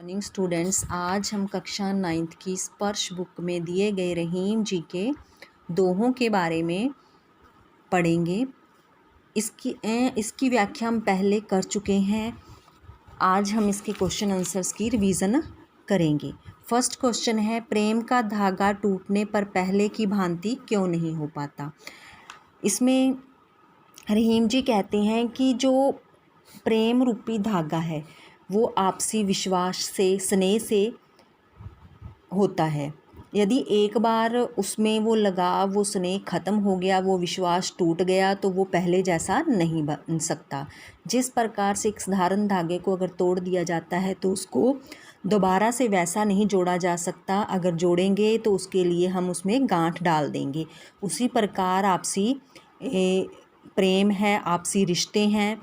Morning students, आज हम कक्षा 9th की स्पर्श बुक में दिए गए रहीम जी के दोहों के बारे में पढ़ेंगे। इसकी व्याख्या हम पहले कर चुके हैं। आज हम इसके क्वेश्चन आंसर्स की रिवीजन करेंगे। फर्स्ट क्वेश्चन है, प्रेम का धागा टूटने पर पहले की भांति क्यों नहीं हो पाता। इसमें रहीम जी कहते हैं कि जो प्रेम रूपी धागा है वो आपसी विश्वास से, स्नेह से होता है। यदि एक बार उसमें वो लगाव, वो स्नेह ख़त्म हो गया, वो विश्वास टूट गया तो वो पहले जैसा नहीं बन सकता। जिस प्रकार से एक साधारण धागे को अगर तोड़ दिया जाता है तो उसको दोबारा से वैसा नहीं जोड़ा जा सकता। अगर जोड़ेंगे तो उसके लिए हम उसमें गांठ डाल देंगे। उसी प्रकार आपसी प्रेम है, आपसी रिश्ते हैं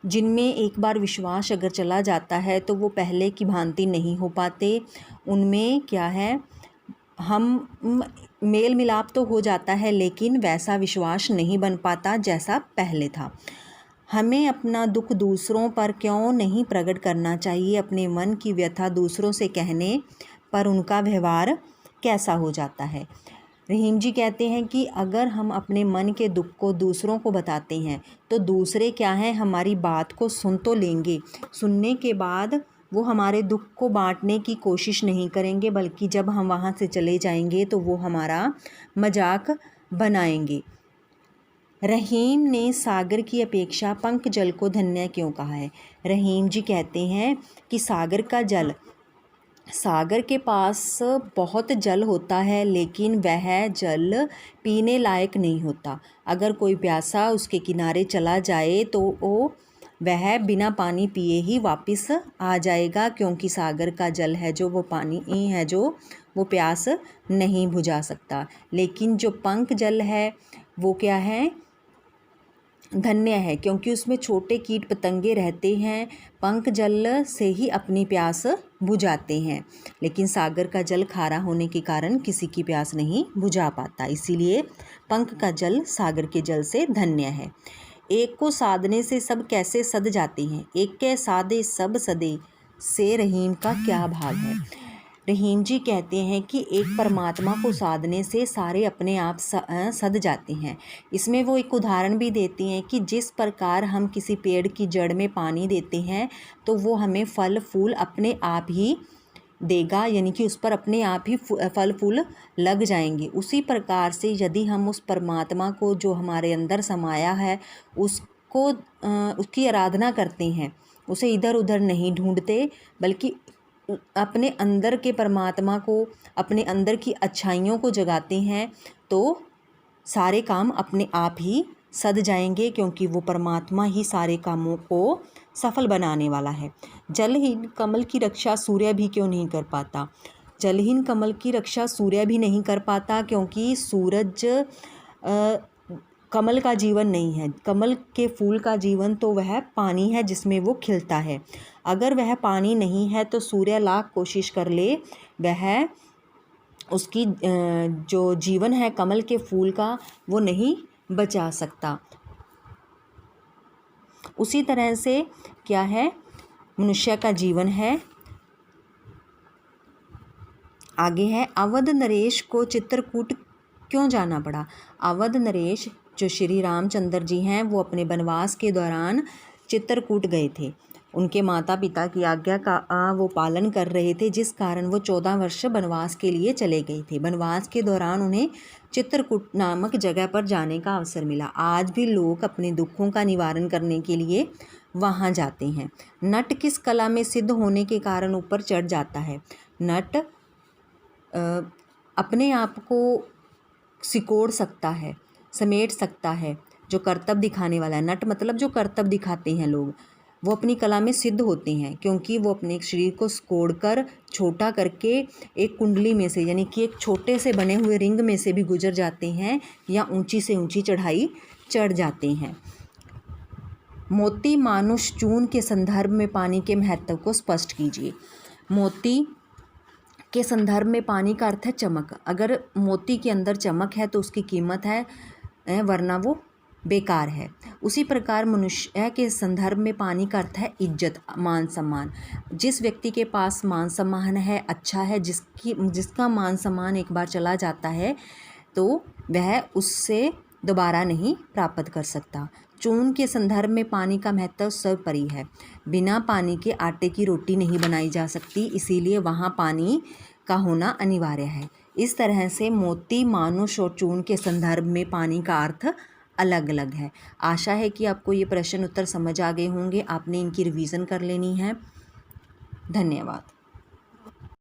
जिनमें एक बार विश्वास अगर चला जाता है तो वो पहले की भांति नहीं हो पाते। उनमें क्या है, हम मेल मिलाप तो हो जाता है लेकिन वैसा विश्वास नहीं बन पाता जैसा पहले था। हमें अपना दुख दूसरों पर क्यों नहीं प्रकट करना चाहिए। अपने मन की व्यथा दूसरों से कहने पर उनका व्यवहार कैसा हो जाता है। रहीम जी कहते हैं कि अगर हम अपने मन के दुख को दूसरों को बताते हैं तो दूसरे क्या हैं, हमारी बात को सुन तो लेंगे। सुनने के बाद वो हमारे दुख को बांटने की कोशिश नहीं करेंगे, बल्कि जब हम वहाँ से चले जाएंगे तो वो हमारा मजाक बनाएंगे। रहीम ने सागर की अपेक्षा पंख जल को धन्य क्यों कहा है। रहीम जी कहते हैं कि सागर के पास बहुत जल होता है लेकिन वह जल पीने लायक नहीं होता। अगर कोई प्यासा उसके किनारे चला जाए तो वह बिना पानी पिए ही वापस आ जाएगा, क्योंकि सागर का जल है जो वो पानी है जो वो प्यास नहीं बुझा सकता। लेकिन जो पंख जल है वो क्या है, धन्य है, क्योंकि उसमें छोटे कीट पतंगे रहते हैं। पंख जल से ही अपनी प्यास बुझाते हैं, लेकिन सागर का जल खारा होने के कारण किसी की प्यास नहीं बुझा पाता। इसीलिए पंख का जल सागर के जल से धन्य है। एक को साधने से सब कैसे सध जाते हैं, एक के साधे सब सदे से रहीम का क्या भाव है। रहीम जी कहते हैं कि एक परमात्मा को साधने से सारे अपने आप सध जाते हैं। इसमें वो एक उदाहरण भी देती हैं कि जिस प्रकार हम किसी पेड़ की जड़ में पानी देते हैं तो वो हमें फल फूल अपने आप ही देगा, यानी कि उस पर अपने आप ही फल फूल लग जाएंगे। उसी प्रकार से यदि हम उस परमात्मा को जो हमारे अंदर समाया है उसको उसकी आराधना करते हैं, उसे इधर उधर नहीं ढूंढते, बल्कि अपने अंदर के परमात्मा को, अपने अंदर की अच्छाइयों को जगाते हैं, तो सारे काम अपने आप ही सध जाएंगे, क्योंकि वो परमात्मा ही सारे कामों को सफल बनाने वाला है। जलहीन कमल की रक्षा सूर्य भी क्यों नहीं कर पाता। जलहीन कमल की रक्षा सूर्य भी नहीं कर पाता, क्योंकि सूरज कमल का जीवन नहीं है। कमल के फूल का जीवन तो वह पानी है जिसमें वो खिलता है। अगर वह पानी नहीं है तो सूर्य लाख कोशिश कर ले, वह उसकी जो जीवन है कमल के फूल का वो नहीं बचा सकता। उसी तरह से क्या है, मनुष्य का जीवन है। आगे है, अवध नरेश को चित्रकूट क्यों जाना पड़ा। अवध नरेश जो श्री रामचंद्र जी हैं वो अपने वनवास के दौरान चित्रकूट गए थे। उनके माता पिता की आज्ञा का वो पालन कर रहे थे, जिस कारण वो 14 वर्ष वनवास के लिए चले गए थे। वनवास के दौरान उन्हें चित्रकूट नामक जगह पर जाने का अवसर मिला। आज भी लोग अपने दुखों का निवारण करने के लिए वहाँ जाते हैं। नट किस कला में सिद्ध होने के कारण ऊपर चढ़ जाता है। नट अपने आप को सिकोड़ सकता है, समेट सकता है। जो कर्तव्य दिखाने वाला है, नट मतलब जो कर्तव्य दिखाते हैं लोग, वो अपनी कला में सिद्ध होते हैं, क्योंकि वो अपने शरीर को सिकोड़ कर छोटा करके एक कुंडली में से, यानी कि एक छोटे से बने हुए रिंग में से भी गुजर जाते हैं या ऊंची से ऊंची चढ़ाई चढ़ जाते हैं। मोती मानुष चून के संदर्भ में पानी के महत्व को स्पष्ट कीजिए। मोती के संदर्भ में पानी का अर्थ है चमक। अगर मोती के अंदर चमक है तो उसकी कीमत है, वरना वो बेकार है। उसी प्रकार मनुष्य के संदर्भ में पानी का अर्थ है इज्जत, मान सम्मान। जिस व्यक्ति के पास मान सम्मान है, अच्छा है, जिसका मान सम्मान एक बार चला जाता है तो वह उससे दोबारा नहीं प्राप्त कर सकता। चून के संदर्भ में पानी का महत्व सर्वोपरि है। बिना पानी के आटे की रोटी नहीं बनाई जा सकती, इसीलिए वहाँ पानी का होना अनिवार्य है। इस तरह से मोती, मानुष और चून के संदर्भ में पानी का अर्थ अलग अलग है। आशा है कि आपको ये प्रश्न उत्तर समझ आ गए होंगे। आपने इनकी रिवीजन कर लेनी है। धन्यवाद।